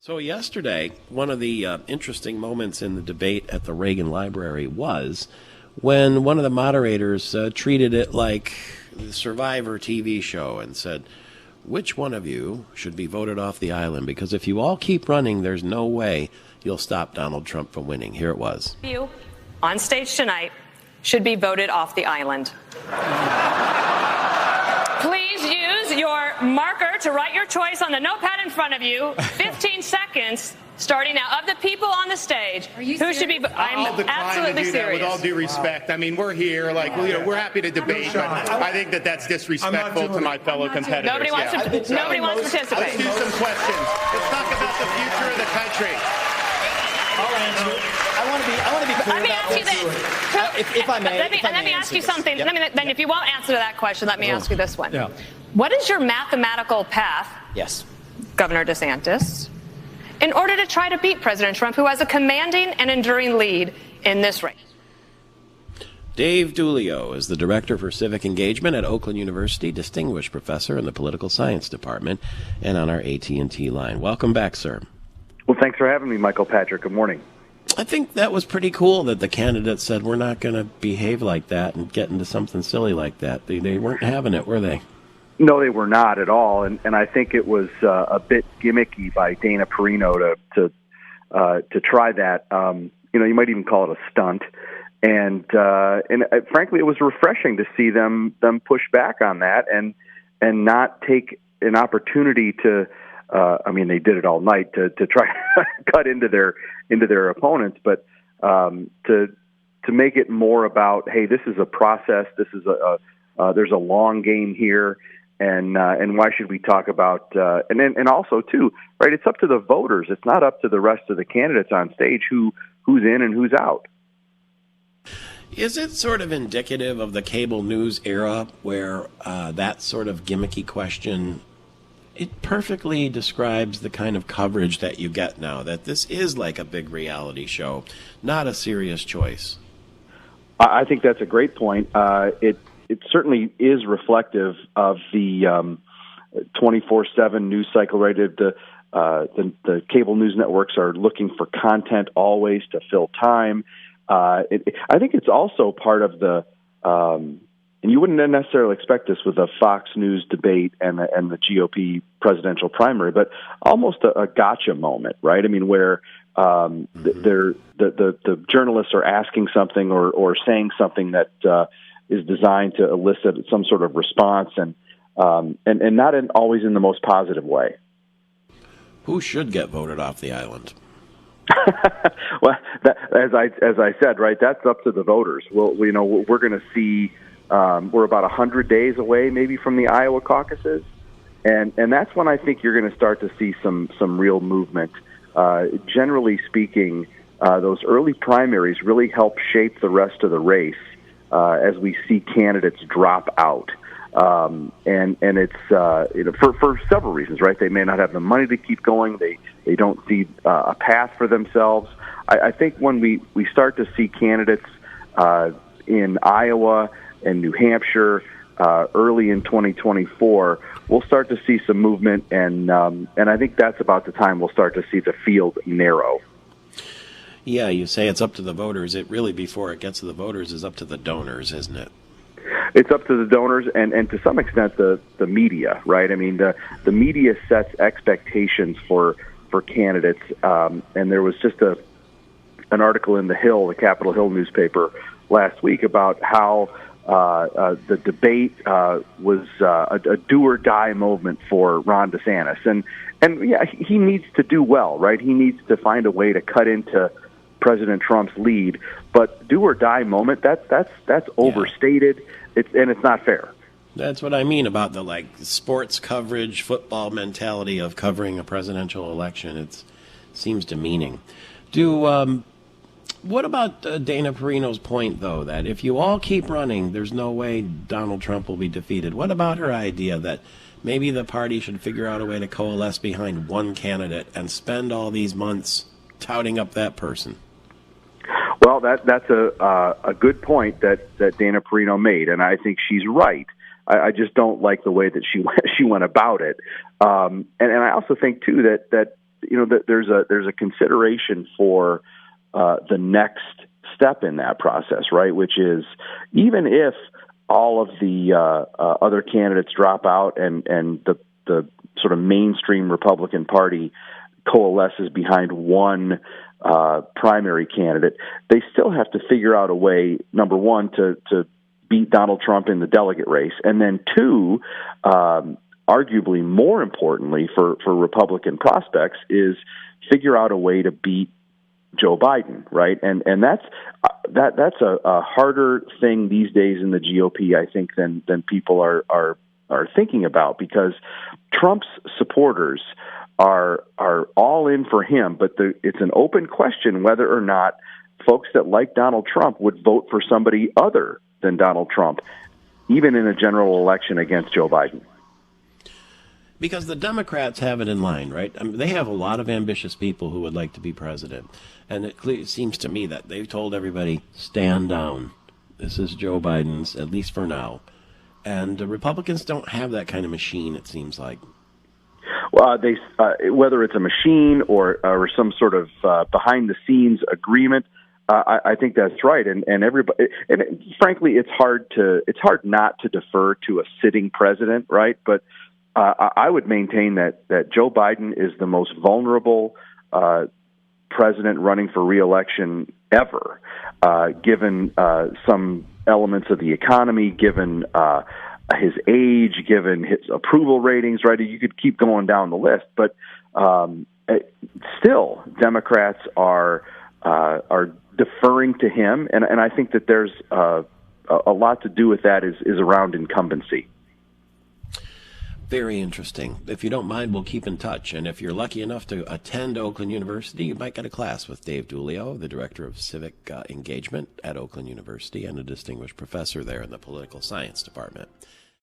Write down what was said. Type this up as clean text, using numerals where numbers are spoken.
So yesterday, one of the interesting moments in the debate at the Reagan Library was when one of the moderators treated it like the Survivor TV show and said, which one of you should be voted off the island? Because if you all keep running, there's no way you'll stop Donald Trump from winning. Here it was. You, on stage tonight, should be voted off the island. Please use your marker to write your choice on the notepad in front of you. 15 seconds, starting now. Of the people on the stage, who should be? I'm absolutely serious. With all due respect, I mean, we're here, we're happy to debate, but I think that's disrespectful to my fellow competitors. Nobody wants to. Nobody wants to participate. Let's do some questions. Let's talk about the future of the country. I'll answer it. I want to be clear. Let me ask you this. If I may. Let me ask you something. Then, if you won't answer to that question, let me ask you this one. Yeah. What is your mathematical path, Yes. Governor DeSantis, in order to try to beat President Trump, who has a commanding and enduring lead in this race? Dave Dulio is the Director for Civic Engagement at Oakland University, distinguished professor in the Political Science Department, and on our AT&T line. Welcome back, sir. Well, thanks for having me, Michael Patrick. Good morning. I think that was pretty cool that the candidate said we're not going to behave like that and get into something silly like that. They weren't having it, were they? No, they were not at all, and I think it was a bit gimmicky by Dana Perino to try that. You might even call it a stunt, and frankly, it was refreshing to see them push back on that and not take an opportunity to. They did it all night to try to cut into their opponents, but to make it more about, hey, this is a process. This is there's a long game here. And why should we talk about and also too, right? It's up to the voters. It's not up to the rest of the candidates on stage who's in and who's out. Is it sort of indicative of the cable news era where that sort of gimmicky question, it perfectly describes the kind of coverage that you get now, that this is like a big reality show, not a serious choice? I think that's a great point. It certainly is reflective of the 24/7 news cycle, right? The cable news networks are looking for content always to fill time. I think it's also part of the, and you wouldn't necessarily expect this with a Fox News debate and the GOP presidential primary, but almost a gotcha moment, right? I mean, where the journalists are asking something or saying something that is designed to elicit some sort of response, and not always in the most positive way. Who should get voted off the island? Well, as I said, right, that's up to the voters. Well, we're going to see. We're about 100 days away, maybe, from the Iowa caucuses, and that's when I think you're going to start to see some real movement. Generally speaking, those early primaries really help shape the rest of the race. As we see candidates drop out, and it's for several reasons, right? They may not have the money to keep going. They don't see a path for themselves. I think when we start to see candidates in Iowa and New Hampshire early in 2024, we'll start to see some movement, and I think that's about the time we'll start to see the field narrow. Yeah, you say it's up to the voters. It really, before it gets to the voters, is up to the donors, isn't it? It's up to the donors and to some extent the media, right? I mean, the media sets expectations for candidates. And there was just an article in the Capitol Hill newspaper last week about how the debate was a do-or-die moment for Ron DeSantis. And yeah, he needs to do well, right? He needs to find a way to cut into President Trump's lead, but do or die moment, that's overstated. It's not fair. That's what I mean about the sports coverage, football mentality of covering a presidential election. It seems demeaning. What about Dana Perino's point, though, that if you all keep running, there's no way Donald Trump will be defeated? What about her idea that maybe the party should figure out a way to coalesce behind one candidate and spend all these months touting up that person? Well, that's a good point that Dana Perino made, and I think she's right. I just don't like the way that she went about it, and I also think too that that there's a consideration for the next step in that process, right? Which is, even if all of the other candidates drop out and the sort of mainstream Republican Party coalesces behind one primary candidate, they still have to figure out a way, number one, to beat Donald Trump in the delegate race, and then two, arguably more importantly for Republican prospects, is figure out a way to beat Joe Biden, right? And that's a harder thing these days in the GOP, I think, than people are thinking about, because Trump's supporters are all in for him, but it's an open question whether or not folks that like Donald Trump would vote for somebody other than Donald Trump, even in a general election against Joe Biden. Because the Democrats have it in line, right? I mean, they have a lot of ambitious people who would like to be president. And it seems to me that they've told everybody, stand down. This is Joe Biden's, at least for now. And the Republicans don't have that kind of machine, it seems like. Well, whether it's a machine or some sort of behind-the-scenes agreement, I think that's right. And everybody, and frankly, it's hard not to defer to a sitting president, right? But I would maintain that Joe Biden is the most vulnerable president running for re-election ever, given some elements of the economy, given his age, given his approval ratings, right? You could keep going down the list, but still, Democrats are deferring to him, and I think that there's a lot to do with that is around incumbency. Very interesting. If you don't mind, we'll keep in touch. And if you're lucky enough to attend Oakland University, you might get a class with Dave Dulio, the Director of Civic Engagement at Oakland University and a distinguished professor there in the Political Science Department.